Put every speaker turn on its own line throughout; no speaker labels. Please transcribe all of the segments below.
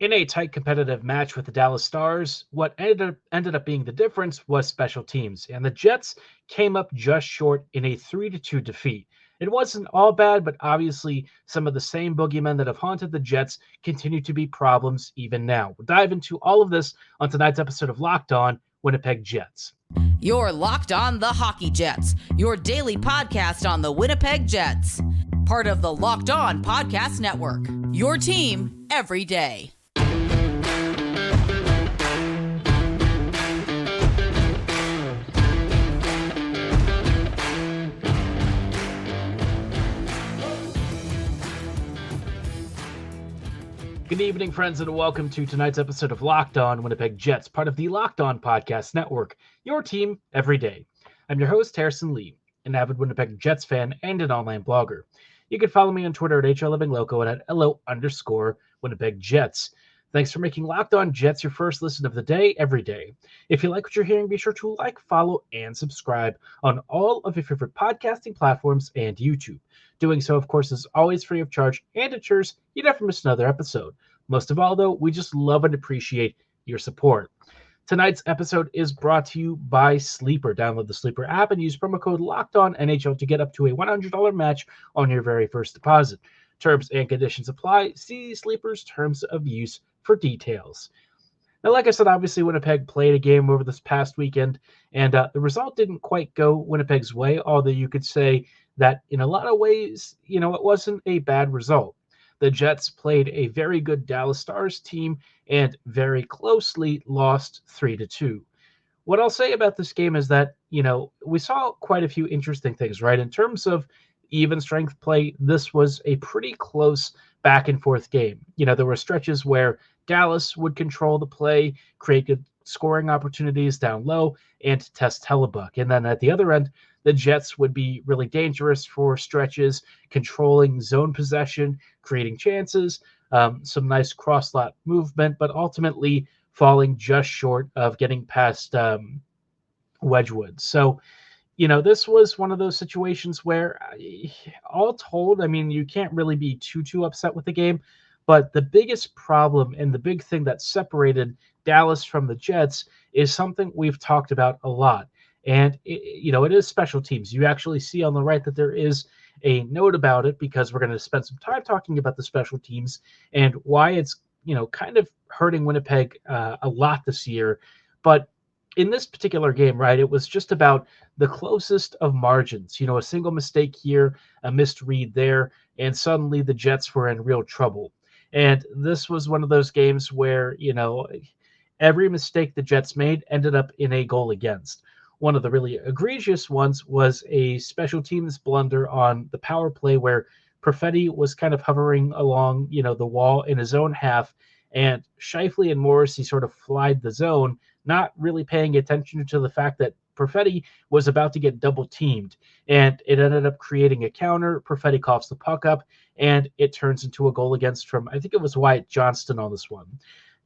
In a tight competitive match with the Dallas Stars, what ended up being the difference was special teams, and the Jets came up just short in a 3-2 defeat. It wasn't all bad, but obviously some of the same boogeymen that have haunted the Jets continue to be problems even now. We'll dive into all of this on tonight's episode of Locked On Winnipeg Jets.
You're Locked On the Hockey Jets, your daily podcast on the Winnipeg Jets. Part of the Locked On Podcast Network, your team every day.
Good evening, friends, and welcome to tonight's episode of Locked On Winnipeg Jets, part of the Locked On Podcast Network, your team every day. I'm your host, Harrison Lee, an avid Winnipeg Jets fan and an online blogger. You can follow me on Twitter at HLivingLoco and at LO_Winnipeg Jets. Thanks for making Locked On Jets your first listen of the day every day. If you like what you're hearing, be sure to like, follow, and subscribe on all of your favorite podcasting platforms and YouTube. Doing so, of course, is always free of charge and ensures you never miss another episode. Most of all, though, we just love and appreciate your support. Tonight's episode is brought to you by Sleeper. Download the Sleeper app and use promo code LOCKEDONNHL to get up to a $100 match on your very first deposit. Terms and conditions apply. See Sleeper's terms of use for details. Now, like I said, obviously Winnipeg played a game over this past weekend, and the result didn't quite go Winnipeg's way, although you could say that in a lot of ways, it wasn't a bad result. The Jets played a very good Dallas Stars team and very closely lost 3-2. What I'll say about this game is that, we saw quite a few interesting things, right? In terms of even strength play, this was a pretty close back and forth game. There were stretches where Dallas would control the play, create good scoring opportunities down low, and test Hellebuck. And then at the other end, the Jets would be really dangerous for stretches, controlling zone possession, creating chances, some nice cross-lot movement, but ultimately falling just short of getting past Wedgwood. So, this was one of those situations where, all told, you can't really be too upset with the game. But the biggest problem and the big thing that separated Dallas from the Jets is something we've talked about a lot. And, it is special teams. You actually see on the right that there is a note about it because we're going to spend some time talking about the special teams and why it's, kind of hurting Winnipeg a lot this year. But in this particular game, right, it was just about the closest of margins. A single mistake here, a missed read there, and suddenly the Jets were in real trouble. And this was one of those games where, every mistake the Jets made ended up in a goal against. One of the really egregious ones was a special teams blunder on the power play where Perfetti was kind of hovering along, the wall in his own half, and Scheifele and Morrissey sort of flied the zone, not really paying attention to the fact that Perfetti was about to get double teamed, and it ended up creating a counter. Perfetti coughs the puck up, and it turns into a goal against from, I think it was Wyatt Johnston on this one.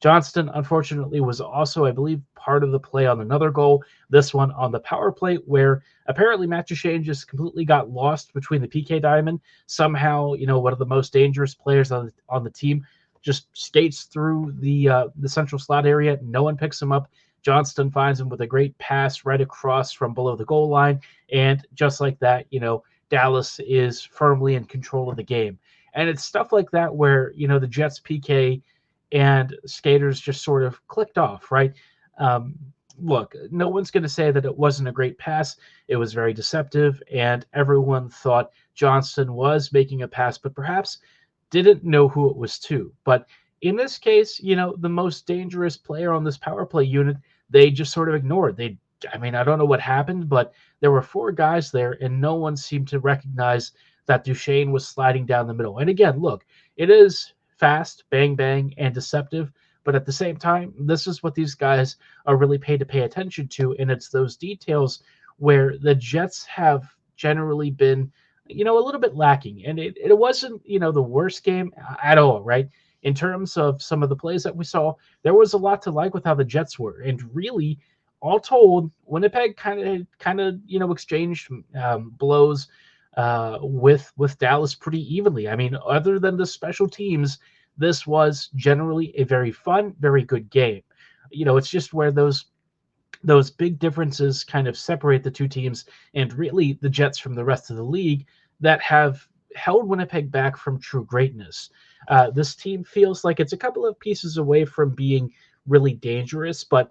Johnston, unfortunately, was also, I believe, part of the play on another goal, this one on the power play, where apparently Matt Duchene just completely got lost between the PK diamond. Somehow, one of the most dangerous players on the team just skates through the central slot area. No one picks him up. Johnston finds him with a great pass right across from below the goal line. And just like that, Dallas is firmly in control of the game. And it's stuff like that where, the Jets PK and skaters just sort of clicked off, right? Look, no one's going to say that it wasn't a great pass. It was very deceptive, and everyone thought Johnston was making a pass, but perhaps didn't know who it was to. But in this case, the most dangerous player on this power play unit, they just sort of ignored. I don't know what happened, but there were four guys there, and no one seemed to recognize that Duchene was sliding down the middle. And again, look, it is fast, bang, bang, and deceptive. But at the same time, this is what these guys are really paid to pay attention to. And it's those details where the Jets have generally been, a little bit lacking. And it wasn't, the worst game at all, right? In terms of some of the plays that we saw, there was a lot to like with how the Jets were. And really, all told, Winnipeg kind of exchanged blows with Dallas pretty evenly. Other than the special teams, this was generally a very fun, very good game. It's just where those big differences kind of separate the two teams and really the Jets from the rest of the league that have held Winnipeg back from true greatness. This team feels like it's a couple of pieces away from being really dangerous, but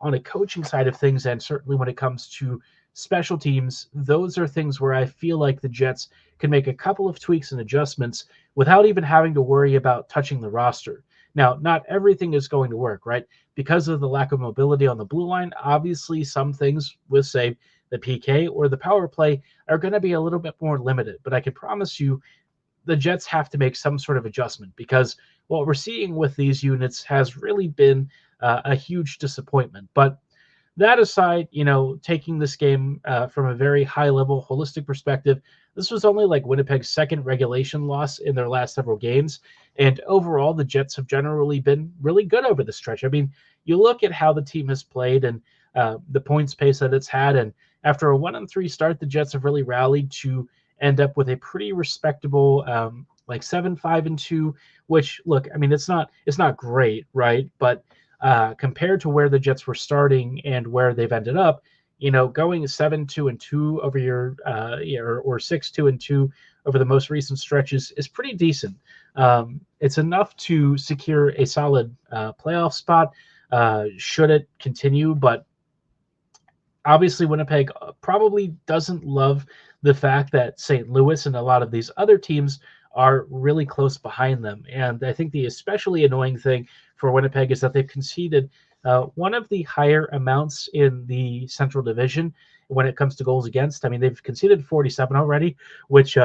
on a coaching side of things, and certainly when it comes to special teams, those are things where I feel like the Jets can make a couple of tweaks and adjustments without even having to worry about touching the roster. Now, not everything is going to work, right? Because of the lack of mobility on the blue line, obviously some things with, say, the PK or the power play are going to be a little bit more limited. But I can promise you the Jets have to make some sort of adjustment because what we're seeing with these units has really been a huge disappointment. But that aside, taking this game from a very high level, holistic perspective, this was only like Winnipeg's second regulation loss in their last several games. And overall, the Jets have generally been really good over the stretch. I mean, you look at how the team has played and the points pace that it's had. And after a 1-3 start, the Jets have really rallied to end up with a pretty respectable like 7-5-2, which, look, I mean, it's not great, right? But compared to where the Jets were starting and where they've ended up, going 7-2-2 over your or 6-2-2 over the most recent stretches is pretty decent. It's enough to secure a solid playoff spot should it continue, but obviously Winnipeg probably doesn't love the fact that St. Louis and a lot of these other teams are really close behind them. And I think the especially annoying thing for Winnipeg is that they've conceded one of the higher amounts in the Central Division when it comes to goals against. I mean, they've conceded 47 already, which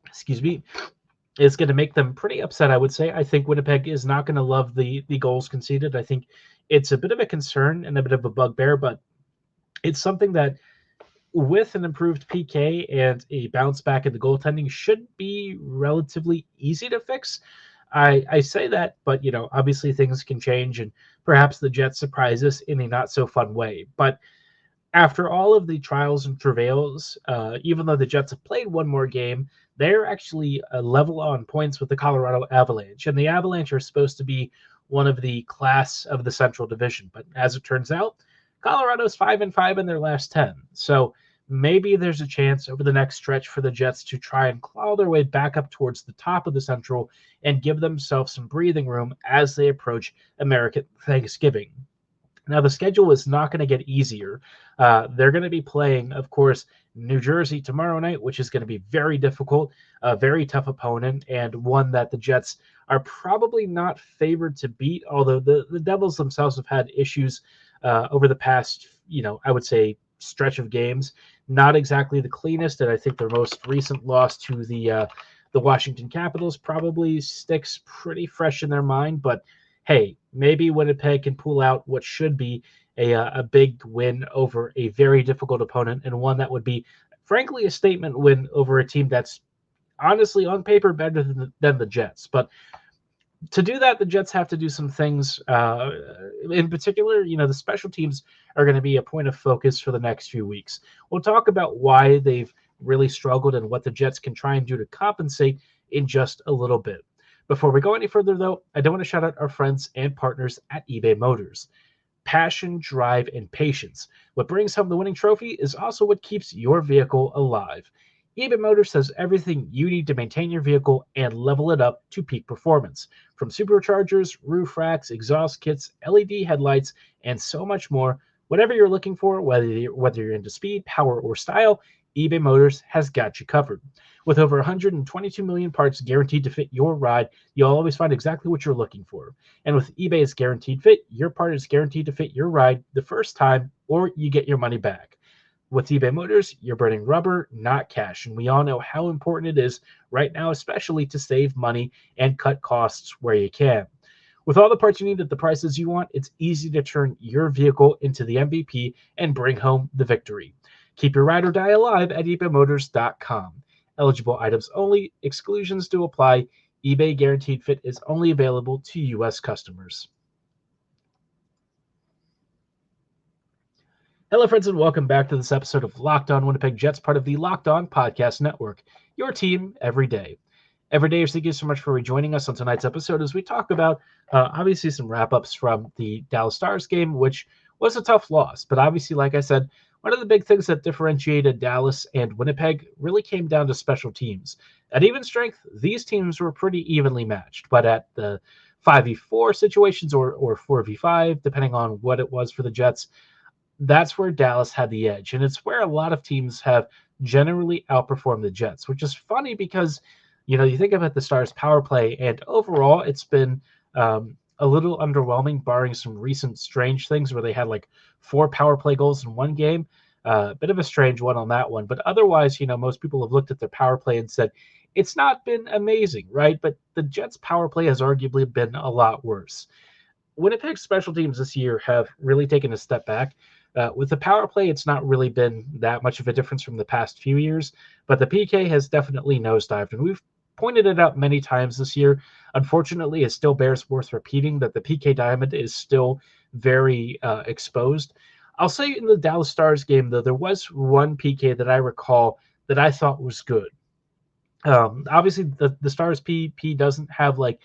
excuse me, is going to make them pretty upset, I would say. I think Winnipeg is not going to love the goals conceded. I think it's a bit of a concern and a bit of a bugbear, but it's something that with an improved PK and a bounce back in the goaltending should be relatively easy to fix. I say that, but obviously things can change and perhaps the Jets surprise us in a not so fun way. But after all of the trials and travails, even though the Jets have played one more game, they're actually level on points with the Colorado Avalanche. And the Avalanche are supposed to be one of the class of the Central Division. But as it turns out, Colorado's 5-5 in their last 10. So maybe there's a chance over the next stretch for the Jets to try and claw their way back up towards the top of the Central and give themselves some breathing room as they approach American Thanksgiving. Now, the schedule is not going to get easier. They're going to be playing, of course, New Jersey tomorrow night, which is going to be very difficult, a very tough opponent, and one that the Jets are probably not favored to beat, although the Devils themselves have had issues over the past, I would say, stretch of games. Not exactly the cleanest, and I think their most recent loss to the Washington Capitals probably sticks pretty fresh in their mind, but hey, maybe Winnipeg can pull out what should be a big win over a very difficult opponent and one that would be, frankly, a statement win over a team that's honestly on paper better than the Jets. But to do that, the Jets have to do some things. In particular, the special teams are going to be a point of focus for the next few weeks. We'll talk about why they've really struggled and what the Jets can try and do to compensate in just a little bit. Before we go any further, though, I do want to shout out our friends and partners at eBay Motors. Passion, drive, and patience. What brings home the winning trophy is also what keeps your vehicle alive. eBay Motors has everything you need to maintain your vehicle and level it up to peak performance. From superchargers, roof racks, exhaust kits, LED headlights, and so much more. Whatever you're looking for, whether you're into speed, power, or style, eBay Motors has got you covered. With over 122 million parts guaranteed to fit your ride, you'll always find exactly what you're looking for. And with eBay's Guaranteed Fit, your part is guaranteed to fit your ride the first time, or you get your money back. With eBay Motors, you're burning rubber, not cash. And we all know how important it is right now, especially to save money and cut costs where you can. With all the parts you need at the prices you want, it's easy to turn your vehicle into the MVP and bring home the victory. Keep your ride or die alive at ebaymotors.com. Eligible items only. Exclusions do apply. eBay Guaranteed Fit is only available to U.S. customers. Hello, friends, and welcome back to this episode of Locked On Winnipeg Jets, part of the Locked On Podcast Network, your team every day. Every day, thank you so much for rejoining us on tonight's episode as we talk about obviously some wrap-ups from the Dallas Stars game, which was a tough loss. But obviously, like I said, one of the big things that differentiated Dallas and Winnipeg really came down to special teams. At even strength, these teams were pretty evenly matched, but at the 5v4 situations or 4v5, depending on what it was for the Jets, that's where Dallas had the edge. And it's where a lot of teams have generally outperformed the Jets, which is funny because, you think about the Stars power play, and overall it's been a little underwhelming, barring some recent strange things where they had like 4 power play goals in one game. Bit of a strange one on that one. But otherwise, most people have looked at their power play and said, it's not been amazing, right? But the Jets' power play has arguably been a lot worse. Winnipeg's special teams this year have really taken a step back. With the power play, it's not really been that much of a difference from the past few years, but the PK has definitely nosedived, and we've pointed it out many times this year. Unfortunately, it still bears worth repeating that the PK diamond is still very exposed. I'll say in the Dallas Stars game, though, there was one PK that I recall that I thought was good. Obviously, the Stars PP doesn't have like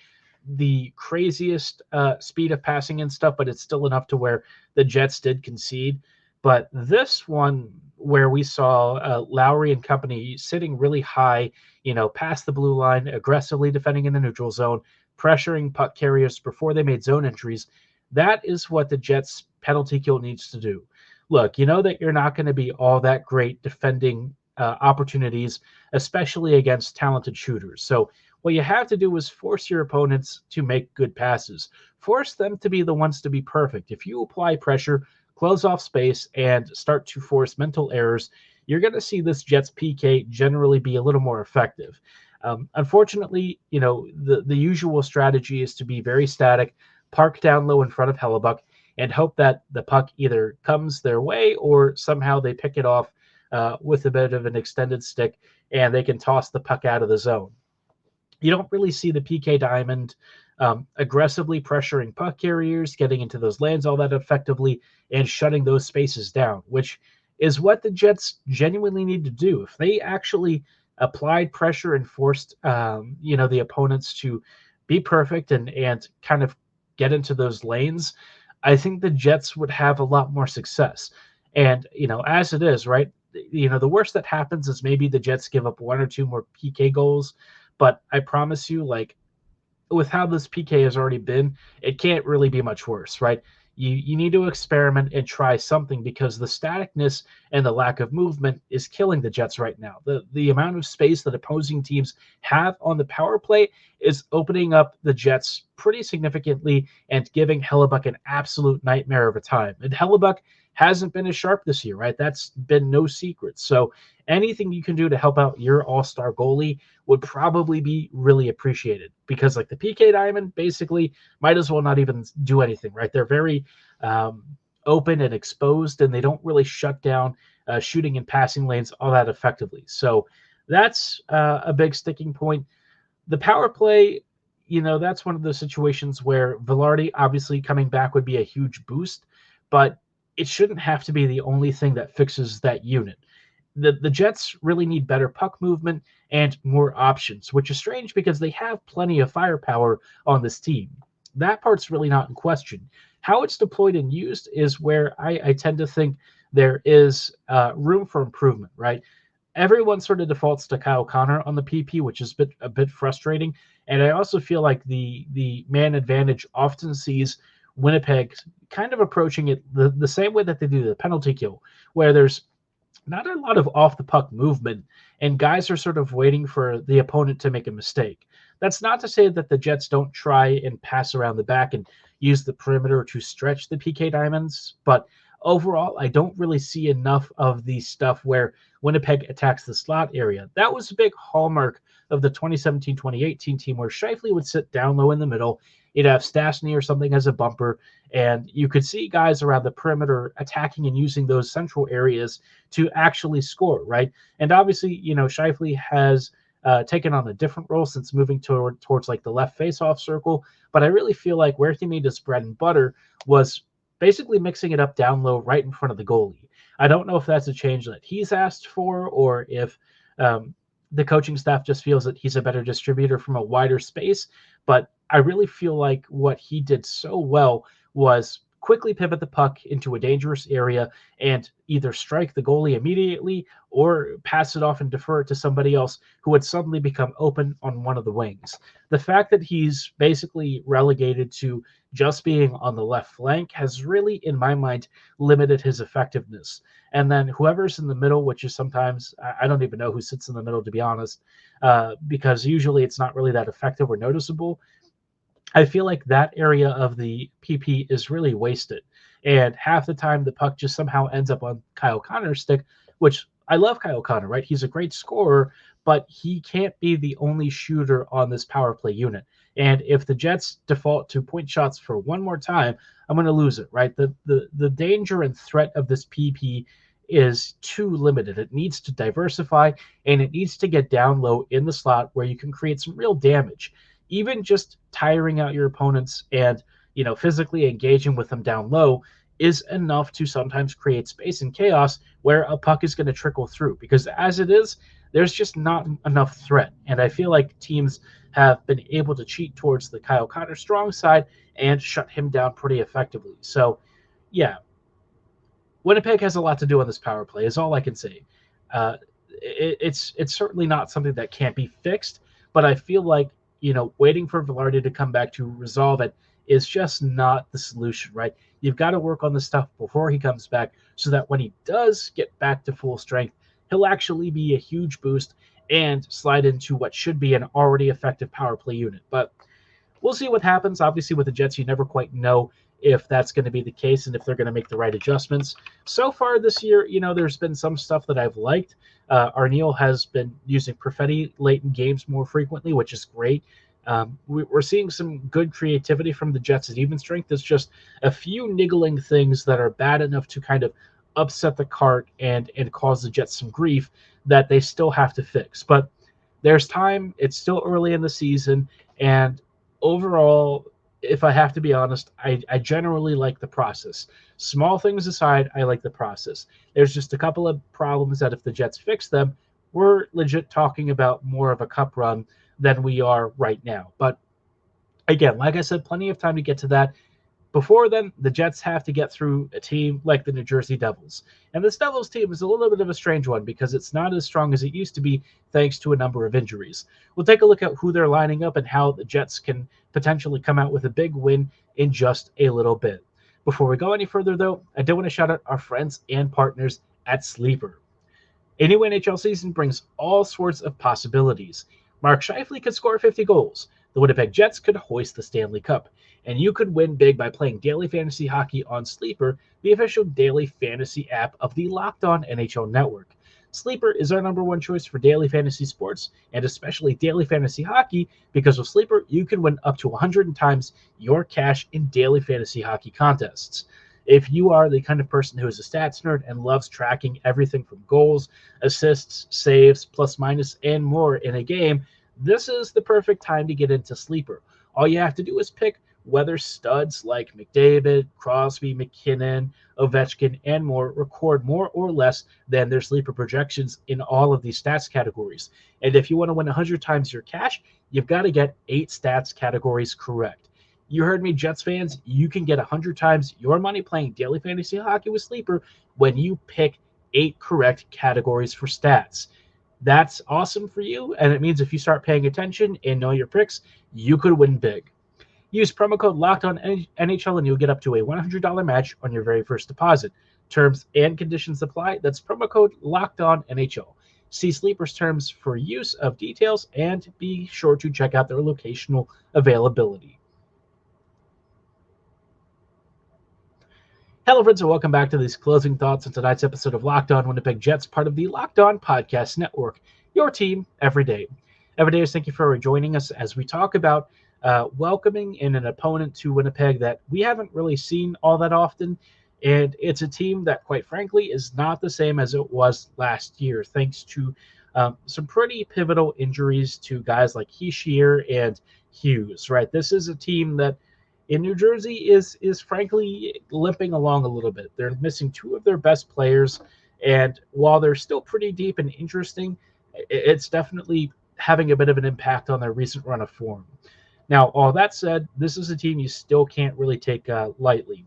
the craziest speed of passing and stuff, but it's still enough to where the Jets did concede. But this one, where we saw Lowry and company sitting really high, past the blue line, aggressively defending in the neutral zone, pressuring puck carriers before they made zone entries, that is what the Jets penalty kill needs to do. Look, you know that you're not going to be all that great defending opportunities, especially against talented shooters. So what you have to do is force your opponents to make good passes. Force them to be the ones to be perfect. If you apply pressure, close off space, and start to force mental errors, you're going to see this Jets PK generally be a little more effective. Unfortunately, the usual strategy is to be very static, park down low in front of Hellebuyck, and hope that the puck either comes their way or somehow they pick it off with a bit of an extended stick and they can toss the puck out of the zone. You don't really see the PK diamond aggressively pressuring puck carriers, getting into those lanes all that effectively, and shutting those spaces down, which is what the Jets genuinely need to do. If they actually applied pressure and forced, the opponents to be perfect and kind of get into those lanes, I think the Jets would have a lot more success. And, as it is, right, the worst that happens is maybe the Jets give up 1 or 2 more PK goals. But I promise you, like, with how this PK has already been, it can't really be much worse, right? You need to experiment and try something because the staticness and the lack of movement is killing the Jets right now. The amount of space that opposing teams have on the power play is opening up the Jets pretty significantly and giving Hellebuyck an absolute nightmare of a time. And Hellebuyck hasn't been as sharp this year, right? That's been no secret. So anything you can do to help out your all-star goalie would probably be really appreciated because like the PK diamond basically might as well not even do anything, right? They're very open and exposed and they don't really shut down shooting and passing lanes all that effectively. So that's a big sticking point. The power play, that's one of those situations where Velarde obviously coming back would be a huge boost, but it shouldn't have to be the only thing that fixes that unit. The Jets really need better puck movement and more options, which is strange because they have plenty of firepower on this team. That part's really not in question. How it's deployed and used is where I tend to think there is room for improvement, right? Everyone sort of defaults to Kyle Connor on the PP, which is a bit frustrating. And I also feel like the man advantage often sees Winnipeg kind of approaching it the same way that they do the penalty kill, where there's not a lot of off the puck movement and guys are sort of waiting for the opponent to make a mistake. That's not to say that the Jets don't try and pass around the back and use the perimeter to stretch the PK diamonds, but overall, I don't really see enough of the stuff where Winnipeg attacks the slot area. That was a big hallmark of the 2017-2018 team where Scheifele would sit down low in the middle. You'd have Stastny or something as a bumper, and you could see guys around the perimeter attacking and using those central areas to actually score, right? And obviously, Scheifele has taken on a different role since moving towards like the left face-off circle, but I really feel like where he made his bread and butter was basically mixing it up down low right in front of the goalie. I don't know if that's a change that he's asked for or if the coaching staff just feels that he's a better distributor from a wider space. But I really feel like what he did so well was quickly pivot the puck into a dangerous area and either strike the goalie immediately or pass it off and defer it to somebody else who would suddenly become open on one of the wings. The fact that he's basically relegated to just being on the left flank has really, in my mind, limited his effectiveness. And then whoever's in the middle, which is sometimes, I don't even know who sits in the middle, to be honest, because usually it's not really that effective or noticeable. I feel like that area of the PP is really wasted. And half the time, the puck just somehow ends up on Kyle Connor's stick, which I love Kyle Connor, right? He's a great scorer, but he can't be the only shooter on this power play unit. And if the Jets default to point shots for one more time, I'm going to lose it, right? The danger and threat of this PP is too limited. It needs to diversify, and it needs to get down low in the slot where you can create some real damage. Even just tiring out your opponents and physically engaging with them down low is enough to sometimes create space and chaos where a puck is going to trickle through, because as it is, there's just not enough threat. And I feel like teams have been able to cheat towards the Kyle Connor strong side and shut him down pretty effectively. So yeah, Winnipeg has a lot to do on this power play is all I can say. It's certainly not something that can't be fixed, but I feel like waiting for Velarde to come back to resolve it is just not the solution, right? You've got to work on the stuff before he comes back so that when he does get back to full strength, he'll actually be a huge boost and slide into what should be an already effective power play unit. But we'll see what happens. Obviously, with the Jets, you never quite know if that's going to be the case and if they're going to make the right adjustments. So far this year, there's been some stuff that I've liked. Arneal has been using Perfetti late in games more frequently, which is great. We're seeing some good creativity from the Jets at even strength. There's just a few niggling things that are bad enough to kind of upset the cart and cause the Jets some grief that they still have to fix. But there's time. It's still early in the season. And overall, if I have to be honest, I generally like the process. Small things aside, I like the process. There's just a couple of problems that if the Jets fix them, we're legit talking about more of a cup run than we are right now. But again, like I said, plenty of time to get to that. Before then, the Jets have to get through a team like the New Jersey Devils. And this Devils team is a little bit of a strange one because it's not as strong as it used to be thanks to a number of injuries. We'll take a look at who they're lining up and how the Jets can potentially come out with a big win in just a little bit. Before we go any further, though, I do want to shout out our friends and partners at Sleeper. A new NHL season brings all sorts of possibilities. Mark Scheifele could score 50 goals. The Winnipeg Jets could hoist the Stanley Cup. And you could win big by playing daily fantasy hockey on Sleeper, the official daily fantasy app of the Locked On NHL Network. Sleeper is our number one choice for daily fantasy sports, and especially daily fantasy hockey, because with Sleeper, you can win up to 100 times your cash in daily fantasy hockey contests. If you are the kind of person who is a stats nerd and loves tracking everything from goals, assists, saves, plus minus, and more in a game, this is the perfect time to get into Sleeper. All you have to do is pick whether studs like McDavid, Crosby, McKinnon, Ovechkin, and more record more or less than their sleeper projections in all of these stats categories. And if you want to win 100 times your cash, you've got to get 8 stats categories correct. You heard me, Jets fans. You can get 100 times your money playing daily fantasy hockey with Sleeper when you pick 8 correct categories for stats. That's awesome for you, and it means if you start paying attention and know your picks, you could win big. Use promo code LOCKEDONNHL and you'll get up to a $100 match on your very first deposit. Terms and conditions apply. That's promo code LOCKEDONNHL. See Sleeper's terms for use of details and be sure to check out their locational availability. Hello, friends, and welcome back to these closing thoughts on tonight's episode of Locked On Winnipeg Jets, part of the Locked On Podcast Network, your team every day. Every day, thank you for joining us as we talk about welcoming in an opponent to Winnipeg that we haven't really seen all that often. And it's a team that, quite frankly, is not the same as it was last year, thanks to some pretty pivotal injuries to guys like Hischier and Hughes, right? This is a team that in New Jersey is frankly limping along a little bit. They're missing 2 of their best players. And while they're still pretty deep and interesting, It's definitely having a bit of an impact on their recent run of form. Now, all that said, this is a team you still can't really take lightly.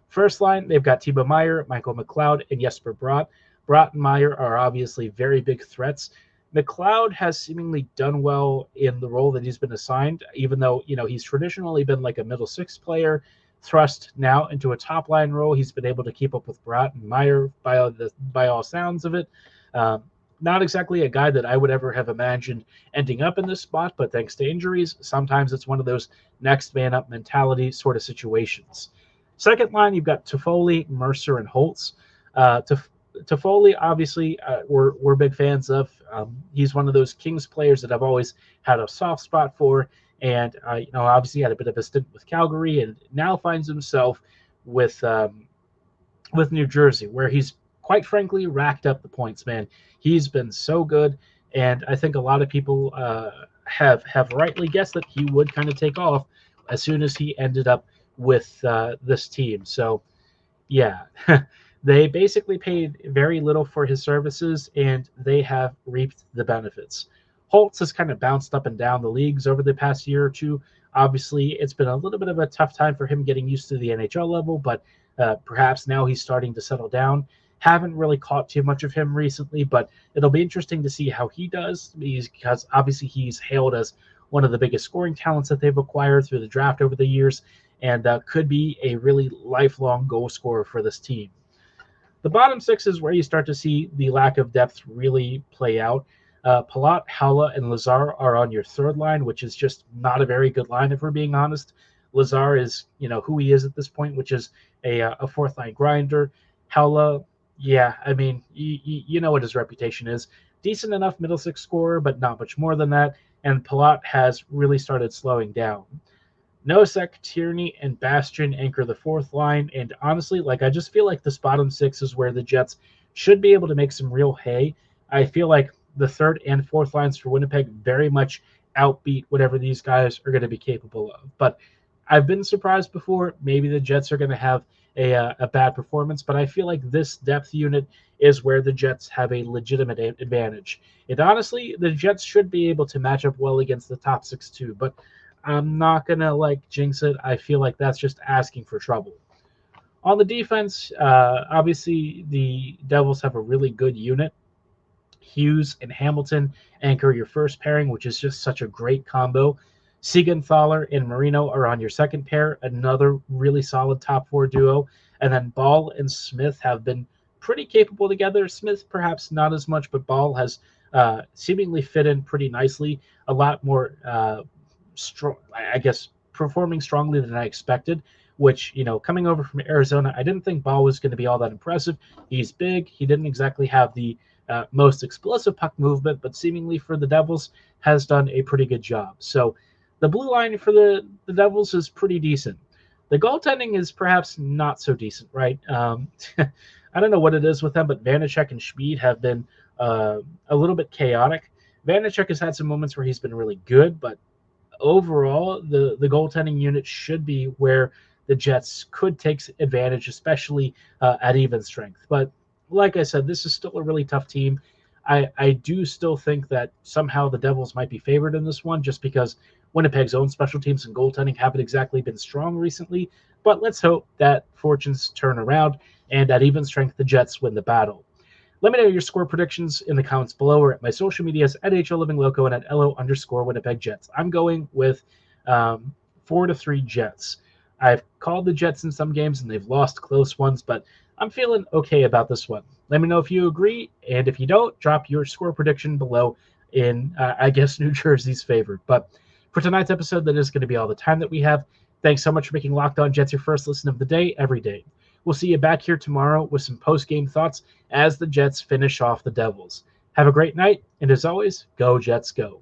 First line, they've got Timo Meier, Michael McLeod, and Jesper Bratt. Bratt and Meier are obviously very big threats. McLeod has seemingly done well in the role that he's been assigned, even though he's traditionally been like a middle six player, thrust now into a top line role. He's been able to keep up with Bratt and Meier by all sounds of it. Um, Not exactly a guy that I would ever have imagined ending up in this spot, but thanks to injuries, sometimes it's one of those next man up mentality sort of situations. Second line, you've got Toffoli, Mercer, and Holtz. Toffoli, obviously, we're big fans of. He's one of those Kings players that I've always had a soft spot for, and obviously had a bit of a stint with Calgary, and now finds himself with New Jersey, where he's quite frankly racked up the points. Man, he's been so good, and I think a lot of people have rightly guessed that he would kind of take off as soon as he ended up with this team. So, yeah. They basically paid very little for his services, and they have reaped the benefits. Holtz has kind of bounced up and down the leagues over the past year or two. Obviously, it's been a little bit of a tough time for him getting used to the NHL level, but perhaps now he's starting to settle down. Haven't really caught too much of him recently, but it'll be interesting to see how he does, because obviously he's hailed as one of the biggest scoring talents that they've acquired through the draft over the years, and could be a really lifelong goal scorer for this team. The bottom six is where you start to see the lack of depth really play out. Palat, Haula, and Lazar are on your third line, which is just not a very good line, if we're being honest. Lazar is, who he is at this point, which is a fourth line grinder. Haula, yeah, I mean, you know what his reputation is. Decent enough middle six scorer, but not much more than that. And Palat has really started slowing down. Nosek, Tierney, and Bastian anchor the fourth line. And honestly, I just feel like this bottom six is where the Jets should be able to make some real hay. I feel like the third and fourth lines for Winnipeg very much outbeat whatever these guys are going to be capable of. But I've been surprised before. Maybe the Jets are going to have a bad performance, but I feel like this depth unit is where the Jets have a legitimate advantage. And honestly, the Jets should be able to match up well against the top six too, but I'm not going to jinx it. I feel like that's just asking for trouble. On the defense, obviously the Devils have a really good unit. Hughes and Hamilton anchor your first pairing, which is just such a great combo. Siegenthaler and Marino are on your second pair, another really solid top four duo. And then Ball and Smith have been pretty capable together. Smith perhaps not as much, but Ball has seemingly fit in pretty nicely. A lot more strong, I guess, performing strongly than I expected, which, coming over from Arizona, I didn't think Ball was going to be all that impressive. He's big. He didn't exactly have the most explosive puck movement, but seemingly for the Devils has done a pretty good job. So the blue line for the Devils is pretty decent. The goaltending is perhaps not so decent, right? I don't know what it is with them, but Vanacek and Schmid have been a little bit chaotic. Vanacek has had some moments where he's been really good, but overall, the goaltending unit should be where the Jets could take advantage, especially at even strength. But like I said, this is still a really tough team. I do still think that somehow the Devils might be favored in this one, just because Winnipeg's own special teams and goaltending haven't exactly been strong recently. But let's hope that fortunes turn around, and at even strength, the Jets win the battle. Let me know your score predictions in the comments below or at my social medias at HLLivingLoco and at LO_Winnipeg Jets. I'm going with 4-3 Jets. I've called the Jets in some games and they've lost close ones, but I'm feeling okay about this one. Let me know if you agree, and if you don't, drop your score prediction below in, I guess, New Jersey's favor. But for tonight's episode, that is going to be all the time that we have. Thanks so much for making Locked On Jets your first listen of the day every day. We'll see you back here tomorrow with some post-game thoughts as the Jets finish off the Devils. Have a great night, and as always, go Jets go.